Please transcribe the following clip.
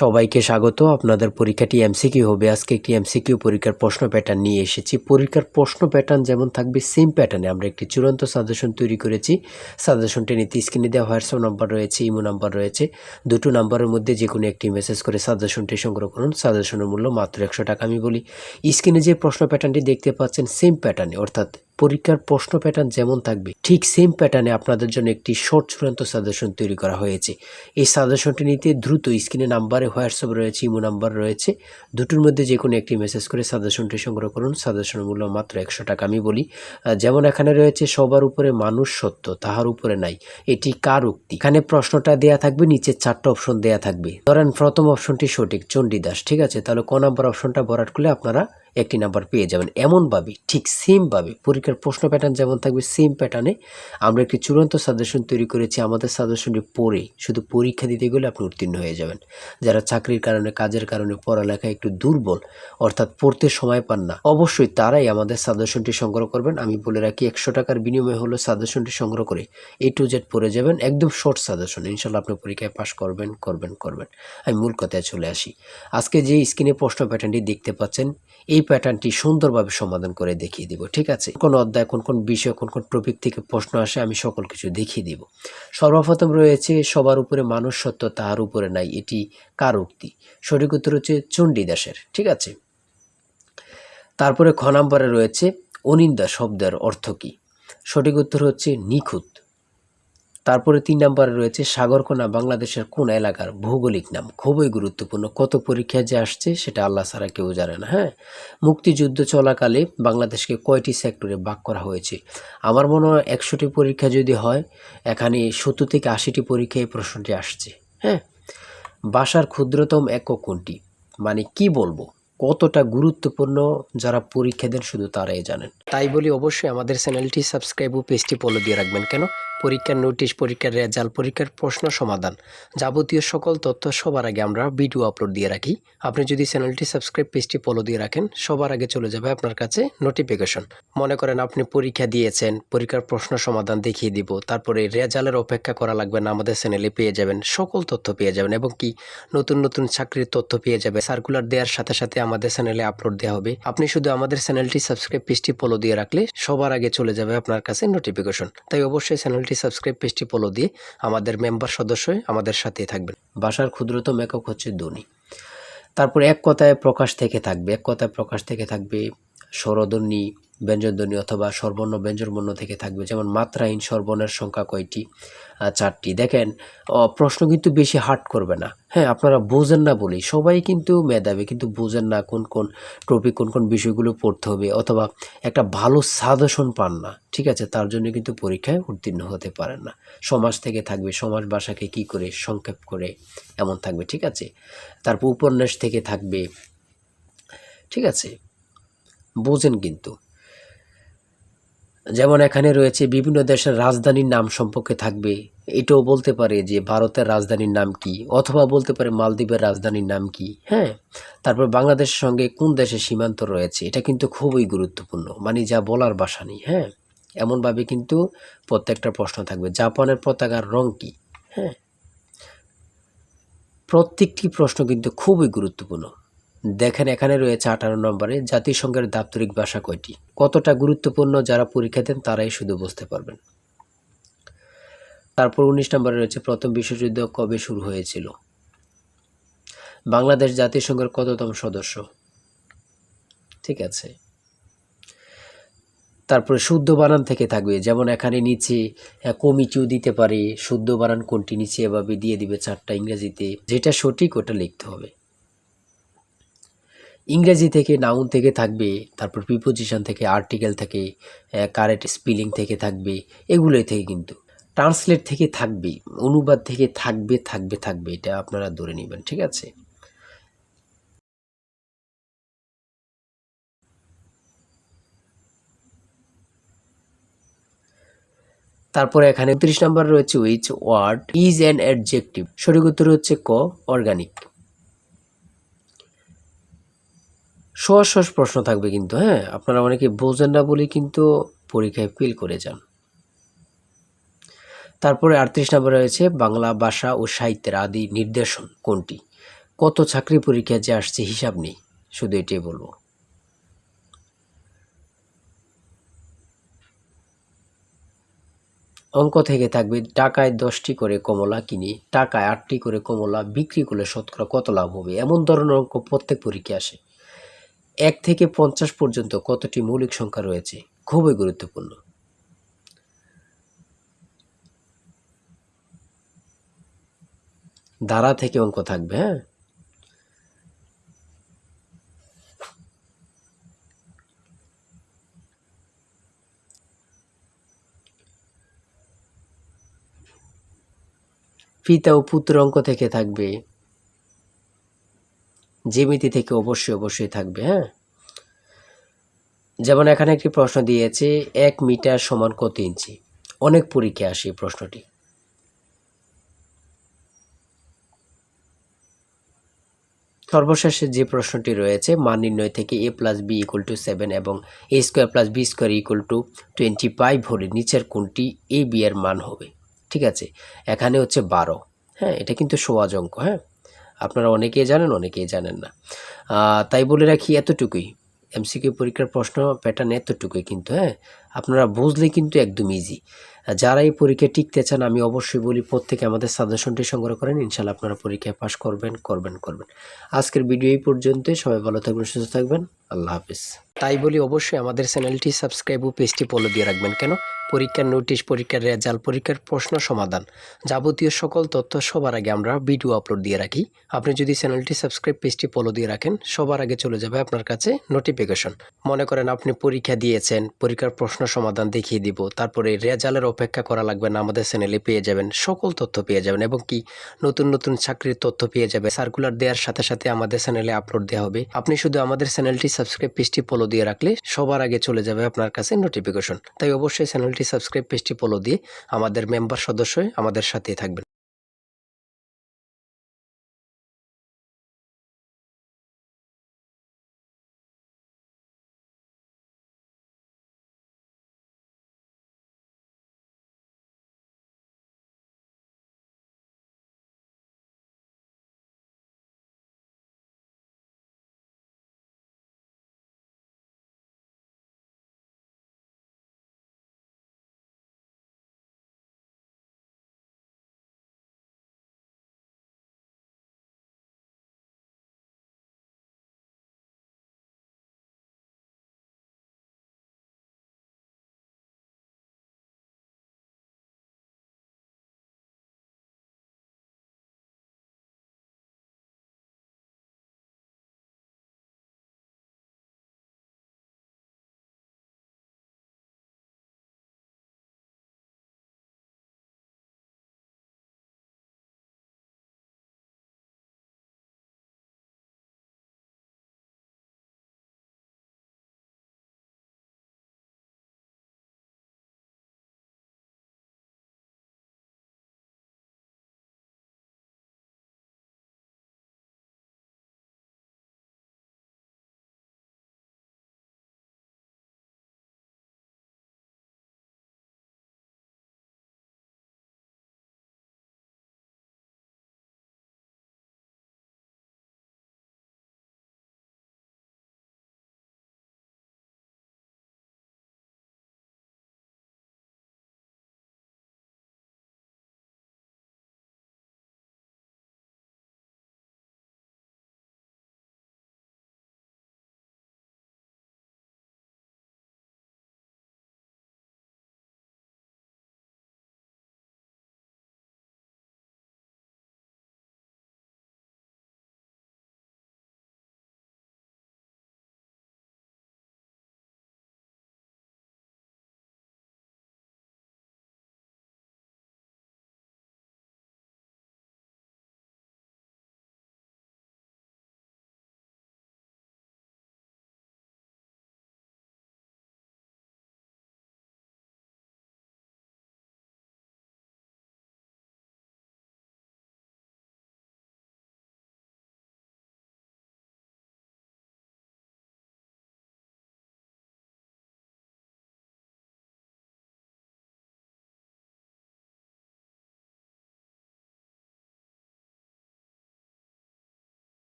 সবাইকে স্বাগত। আপনাদের পরীক্ষাটি এমসিকিউ হবে। আজকে একটি এমসিকিউ পরীক্ষার প্রশ্ন প্যাটার্ন নিয়ে এসেছি। পরীক্ষার প্রশ্ন প্যাটার্ন যেমন থাকবে সেম প্যাটার্নে আমরা একটি চূড়ান্ত সাজেশন তৈরি করেছি। সাজেশনটি নিতে স্ক্রিনে দেওয়া হোয়াটসঅ্যাপ নাম্বার রয়েছে, ইমো নাম্বার রয়েছে। দুটো নাম্বারের মধ্যে যে কোনো একটি মেসেজ করে সাজেশনটি সংগ্রহ করুন। সাজেশনের মূল্য মাত্র 100 টাকা। আমি বলি স্ক্রিনে যে প্রশ্ন প্যাটার্নটি দেখতে পাচ্ছেন সেম প্যাটার্নে, অর্থাৎ পরীক্ষার প্রশ্ন প্যাটার্ন যেমন থাকবে ঠিক সেম প্যাটার্নে আপনাদের জন্য একটি শর্ট চূড়ান্ত সাজেশন তৈরি করা হয়েছে। এই সাজেশনটি নিতে দ্রুত স্ক্রিনে নাম্বারে হোয়াটসঅ্যাপ রয়েছে, ইমো নাম্বার রয়েছে, দুটোর মধ্যে যে কোনো একটি মেসেজ করে সাজেশনটি সংগ্রহ করুন। সাজেশনের মূল্য মাত্র 100 টাকা। আমি বলি যেমন এখানে রয়েছে সবার উপরে মানুষ সত্য, তাহার উপরে নাই, এটি কার উক্তি? এখানে প্রশ্নটা দেয়া থাকবে, নিচে 4টা অপশন দেয়া থাকবে। ধরেন প্রথম অপশনটি সঠিক, চণ্ডীদাস, ঠিক আছে, তাহলে ক নাম্বার অপশনটা ভরাট করলে আপনারা একটি নাম্বার পেয়ে যাবেন। এমনভাবে ঠিক সেমভাবে পরীক্ষার প্রশ্ন প্যাটার্ন যেমন থাকবে সেম প্যাটার্নে আমরা একটি চূড়ান্ত সাজেশন তৈরি করেছি। আমাদের সাজেশনটি পড়ে শুধু পরীক্ষা দিতে গেলে আপনি উত্তীর্ণ হয়ে যাবেন। যারা চাকরির কারণে, কাজের কারণে পড়ালেখায় একটু দুর্বল, অর্থাৎ পড়তে সময় পান না, অবশ্যই তারাই আমাদের সাজেশনটি সংগ্রহ করবেন। আমি বলে রাখি 100 টাকার বিনিময়ে হলো সাজেশনটি সংগ্রহ করে A to Z পড়ে যাবেন। একদম শর্ট সাজেশন, ইনশাল্লাহ আপনি পরীক্ষায় পাশ করবেন। আমি মূল কথায় চলে আসি। আজকে যে স্ক্রিনে প্রশ্ন প্যাটার্নটি দেখতে পাচ্ছেন এই প্যাটার্নটি সুন্দরভাবে সমাধান করে দেখিয়ে দিব, ঠিক আছে? কোন অধ্যায়, কোন বিষয়, কোন টপিক থেকে প্রশ্ন আসে আমি সকল কিছু দেখিয়ে দিব। সর্বপ্রথম রয়েছে সবার উপরে মানুষ সত্য, তাহার উপরে নাই, এটি কার উক্তি? সঠিক উত্তর হচ্ছে চণ্ডীদাসের, ঠিক আছে। তারপরে খ নম্বরে রয়েছে অনিন্দা শব্দের অর্থ কী? সঠিক উত্তর হচ্ছে নিখুঁত। তারপরে 3 নম্বরে রয়েছে সাগরকোনা বাংলাদেশের কোন এলাকার ভৌগোলিক নাম? খুবই গুরুত্বপূর্ণ, কত পরীক্ষায় যে আসছে সেটা আল্লাহ ছাড়া কেউ জানে না। হ্যাঁ, মুক্তিযুদ্ধ চলাকালে বাংলাদেশকে কয়টি সেক্টরে ভাগ করা হয়েছে? আমার মনে হয় 100টি পরীক্ষা যদি হয় এখানে 70 থেকে 80টি পরীক্ষায় এই প্রশ্নটি আসছে। হ্যাঁ, ভাষার ক্ষুদ্রতম একক কোনটি? মানে কি বলবো, কতটা গুরুত্বপূর্ণ যারা পরীক্ষা দেন শুধু তারাই জানেন। তাই বলি অবশ্যই আমাদের চ্যানেলটি সাবস্ক্রাইব ও পেজটি ফলো দিয়ে রাখবেন। কেন? পরীক্ষার নোটিশ, পরীক্ষার রেজাল্ট, পরীক্ষার প্রশ্ন সমাধান, যাবতীয় সকল তথ্য সবার আগে আমরা ভিডিও আপলোড দিয়ে রাখি। আপনি যদি চ্যানেলটি সাবস্ক্রাইব, পেজটি ফলো দিয়ে রাখেন, সবার আগে চলে যাবে আপনার কাছে নোটিফিকেশন। মনে করেন আপনি পরীক্ষা দিয়েছেন, পরীক্ষার প্রশ্ন সমাধান দেখিয়ে দিব, তারপরে রেজাল্টের অপেক্ষা করা লাগবে না, আমাদের চ্যানেলে পেয়ে যাবেন, সকল তথ্য পেয়ে যাবেন, এবং কি নতুন নতুন চাকরির তথ্য পেয়ে যাবে। সার্কুলার দেওয়ার সাথে সাথে আমাদের চ্যানেলে আপলোড দেওয়া হবে। আপনি শুধু আমাদের চ্যানেলটি সাবস্ক্রাইব, পেজটি ফলো দিয়ে রাখলে সবার আগে চলে যাবে আপনার কাছে নোটিফিকেশন। তাই অবশ্যই চ্যানেলটি সাবস্ক্রাইব, পেজটি ফলো দিয়ে আমাদের মেম্বার সদস্য হয়ে আমাদের সাথেই থাকবেন। ভাষার ক্ষুদ্রতম একক হচ্ছে ধ্বনি। তারপর এক কথায় প্রকাশ থেকে থাকবে, এক কথায় প্রকাশ থেকে থাকবে স্বরধ্বনি, ব্যঞ্জনধ্বনি অথবা স্বরবর্ণ ব্যঞ্জনবর্ণ থেকে থাকবে। যেমন মাত্রাহীন স্বরবর্ণের সংখ্যা কয়টি? 4টি। দেখেন প্রশ্ন কিন্তু বেশি হার্ড করবে না। হ্যাঁ, আপনারা বোঝেন না বলেই সবাই কিন্তু মেধাবী, কিন্তু বোঝেন না কোন টপিক, কোন বিষয়গুলো পড়তে হবে, অথবা একটা ভালো সাজেশন পান না, ঠিক আছে, তার জন্য কিন্তু পরীক্ষায় উত্তীর্ণ হতে পারেন না। সমাজ থেকে থাকবে, সমাজ ভাষাকে কি করে সংক্ষেপ করে এমন থাকবে, ঠিক আছে। তারপর উপন্যাস থেকে থাকবে, ঠিক আছে, বোঝেন কিন্তু। যেমন এখানে রয়েছে বিভিন্ন দেশের রাজধানীর নাম সম্পর্কে থাকবে, এটাও বলতে পারে যে ভারতের রাজধানীর নাম কি, অথবা বলতে পারে মালদ্বীপের রাজধানীর নাম কি। হ্যাঁ, তারপর বাংলাদেশের সঙ্গে কোন দেশের সীমান্ত রয়েছে, এটা কিন্তু খুবই গুরুত্বপূর্ণ, মানে যা বলার ভাষা নেই। হ্যাঁ, এমনভাবে কিন্তু প্রত্যেকটা প্রশ্ন থাকবে। জাপানের পতাকার রং কি? হ্যাঁ, প্রত্যেকটি প্রশ্ন কিন্তু খুবই গুরুত্বপূর্ণ। দেখেন এখানে রয়েছে 18 নম্বরে জাতিসংঘের দাপ্তরিক ভাষা কয়টি? কতটা গুরুত্বপূর্ণ যারা পরীক্ষা দেন তারাই শুধু বুঝতে পারবেন। তারপর 19 নম্বরে রয়েছে প্রথম বিশ্বযুদ্ধ কবে শুরু হয়েছিল? বাংলাদেশ জাতিসংঘের কততম সদস্য? ঠিক আছে। তারপরে শুদ্ধ বানান থেকে থাকবে, যেমন এখানে নিচে কমিটিও দিতে পারে, শুদ্ধ বানান কোনটি নিচে এভাবে দিয়ে দিবে 4টা ইংরেজিতে, যেটা সঠিক ওটা লিখতে হবে। ইংরেজি থেকে নাউন থেকে থাকবে, তারপর প্রিপোজিশন থেকে, আর্টিকেল থেকে, কারেক্ট স্পেলিং থেকে থাকবে, এগুলোই থেকে কিন্তু ট্রান্সলেট থেকে থাকবে, অনুবাদ থেকে থাকবে, এটা আপনারা ধরে নেবেন, ঠিক আছে। তারপরে এখানে 30 নম্বর রয়েছে which word is an adjective? সঠিক উত্তর হচ্ছে ক, অর্গানিক। সহজ সহজ প্রশ্ন থাকবে কিন্তু, হ্যাঁ, আপনারা অনেকে বোঝেন না বলে কিন্তু পরীক্ষায় ফেল করে যান। তারপরে 38 নম্বরে রয়েছে বাংলা ভাষা ও সাহিত্যের আদি নির্দেশন কোনটি? কত চাকরি পরীক্ষা যে আসছে হিসাব নেই, শুধু এটাই বলবো। অঙ্ক থেকে থাকবে টাকায় 10টি করে কমলা কিনি, টাকায় 8টি করে কমলা বিক্রি করলে শতকরা কত লাভ হবে, এমন ধরনের অঙ্ক প্রত্যেক পরীক্ষায় আসে। 1 থেকে 50 পর্যন্ত কতটি মৌলিক সংখ্যা রয়েছে, খুবই গুরুত্বপূর্ণ। ধারা থেকে অঙ্ক থাকবে, হ্যাঁ। পিতা ও পুত্র অঙ্ক থেকে থাকবে, জ্যামিতি থেকে অবশ্যই থাকবে, হ্যাঁ। যেমন এখানে একটি প্রশ্ন দিয়েছে 1 মিটার সমান কত ইঞ্চি, অনেক পরীক্ষায় আসে এই প্রশ্নটি। সর্বশেষে যে প্রশ্নটি রয়েছে মান নির্ণয় থেকে a + b = 7 এবং a² + b² = 25 হলে নিচের কোনটি a b এর মান হবে। ঠিক আছে, এখানে হচ্ছে 12, হ্যাঁ। এটা কিন্তু সহজ অঙ্ক, হ্যাঁ। আপনারা অনেকেই জানেন, অনেকেই জানেন না। তাই বলে রাখি এতটুকুই, এমসিকিউ পরীক্ষার প্রশ্ন প্যাটার্ন এতটুকুই কিন্তু, হ্যাঁ। আপনারা বুঝলে কিন্তু একদম ইজি। যারা এই পরীক্ষায় টিকতে চান আমি অবশ্যই বলি প্রত্যেকে আমাদের সাজেশনটি সংগ্রহ করেন, ইনশাল্লাহ আপনারা পরীক্ষায় পাশ করবেন। আজকের ভিডিও এই পর্যন্তই। সবাই ভালো থাকবেন, সুস্থ থাকবেন। আল্লাহ হাফিজ। তাই বলি অবশ্যই আমাদের চ্যানেলটি সাবস্ক্রাইব ও পেজটি ফলো দিয়ে রাখবেন। কেন? পরীক্ষার নোটিশ, পরীক্ষার রেজাল্ট, পরীক্ষার প্রশ্ন সমাধান, যাবতীয় সকল তথ্য সবার আগে আমরা ভিডিও আপলোড দিয়ে রাখি। আপনি যদি চ্যানেলটি সাবস্ক্রাইব, পেজটি ফলো দিয়ে রাখেন, সবার আগে চলে যাবে আপনার কাছে নোটিফিকেশন। মনে করেন আপনি পরীক্ষা দিয়েছেন, পরীক্ষার প্রশ্ন সমাধান দেখিয়ে দিব, তারপরে রেজাল্টের অপেক্ষা করা লাগবে না, আমাদের চ্যানেলে পেয়ে যাবেন, সকল তথ্য পেয়ে যাবেন এবং কি নতুন চাকরির তথ্য পেয়ে যাবে। সার্কুলার দেওয়ার সাথে সাথে আমাদের চ্যানেলে আপলোড দেওয়া হবে। আপনি শুধু আমাদের চ্যানেলটি সাবস্ক্রাইব, পেজটি ফলো দিয়ে রাখলে সবার আগে চলে যাবে আপনার কাছে নোটিফিকেশন। তাই অবশ্যই চ্যানেলটি সাবস্ক্রাইব, পেজটি ফলো দিয়ে আমাদের মেম্বার সদস্য হয়ে আমাদের সাথেই থাকবেন।